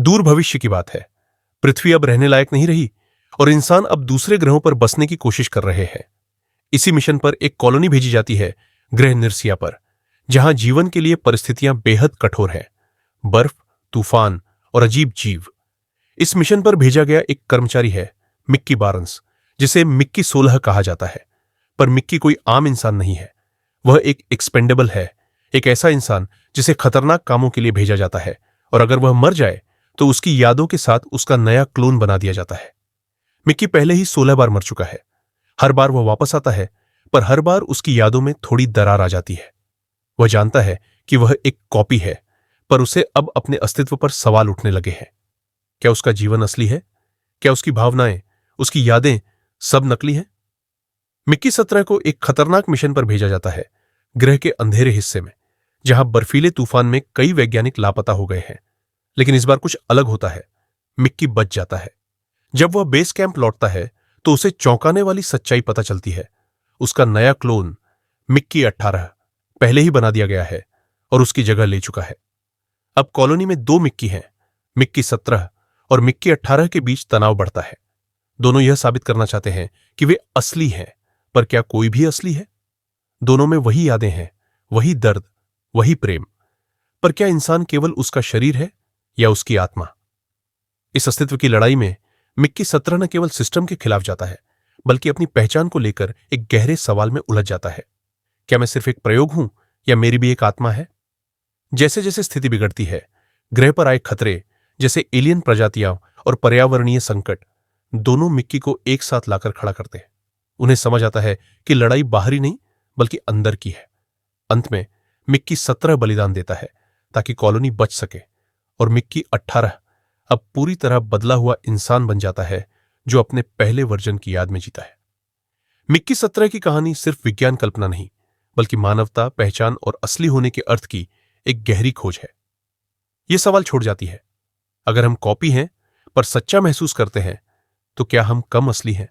दूर भविष्य की बात है। पृथ्वी अब रहने लायक नहीं रही और इंसान अब दूसरे ग्रहों पर बसने की कोशिश कर रहे हैं। इसी मिशन पर एक कॉलोनी भेजी जाती है ग्रह निर्सिया पर, जहां जीवन के लिए परिस्थितियां बेहद कठोर हैं। बर्फ, तूफान और अजीब जीव। इस मिशन पर भेजा गया एक कर्मचारी है मिक्की बारंस, जिसे मिक्की 16 कहा जाता है। पर मिक्की कोई आम इंसान नहीं है। वह एक एक्सपेंडेबल है, एक ऐसा इंसान जिसे खतरनाक कामों के लिए भेजा जाता है, और अगर वह मर जाए तो उसकी यादों के साथ उसका नया क्लोन बना दिया जाता है। मिक्की पहले ही 16 बार मर चुका है। हर बार वह वापस आता है, पर हर बार उसकी यादों में थोड़ी दरार आ जाती है। वह जानता है कि वह एक कॉपी है, पर उसे अब अपने अस्तित्व पर सवाल उठने लगे हैं। क्या उसका जीवन असली है? क्या उसकी भावनाएं, उसकी यादें सब नकली हैं? मिक्की 17 को एक खतरनाक मिशन पर भेजा जाता है ग्रह के अंधेरे हिस्से में, जहां बर्फीले तूफान में कई वैज्ञानिक लापता हो गए हैं। लेकिन इस बार कुछ अलग होता है। मिक्की बच जाता है। जब वह बेस कैंप लौटता है तो उसे चौंकाने वाली सच्चाई पता चलती है। उसका नया क्लोन मिक्की 18 पहले ही बना दिया गया है और उसकी जगह ले चुका है। अब कॉलोनी में 2 मिक्की हैं। मिक्की 17 और मिक्की 18 के बीच तनाव बढ़ता है। दोनों यह साबित करना चाहते हैं कि वे असली हैं, पर क्या कोई भी असली है? दोनों में वही यादें हैं, वही दर्द, वही प्रेम। पर क्या इंसान केवल उसका शरीर है या उसकी आत्मा? इस अस्तित्व की लड़ाई में मिक्की 17 न केवल सिस्टम के खिलाफ जाता है, बल्कि अपनी पहचान को लेकर एक गहरे सवाल में उलझ जाता है। क्या मैं सिर्फ एक प्रयोग हूं या मेरी भी एक आत्मा है? जैसे जैसे स्थिति बिगड़ती है, ग्रह पर आए खतरे जैसे एलियन प्रजातियां और पर्यावरणीय संकट दोनों मिक्की को एक साथ लाकर खड़ा करते हैं। उन्हें समझ आता है कि लड़ाई बाहरी नहीं बल्कि अंदर की है। अंत में मिक्की 17 बलिदान देता है ताकि कॉलोनी बच सके, और मिक्की 18 अब पूरी तरह बदला हुआ इंसान बन जाता है जो अपने पहले वर्जन की याद में जीता है। मिक्की 17 की कहानी सिर्फ विज्ञान कल्पना नहीं, बल्कि मानवता, पहचान और असली होने के अर्थ की एक गहरी खोज है। यह सवाल छोड़ जाती है, अगर हम कॉपी हैं पर सच्चा महसूस करते हैं, तो क्या हम कम असली हैं?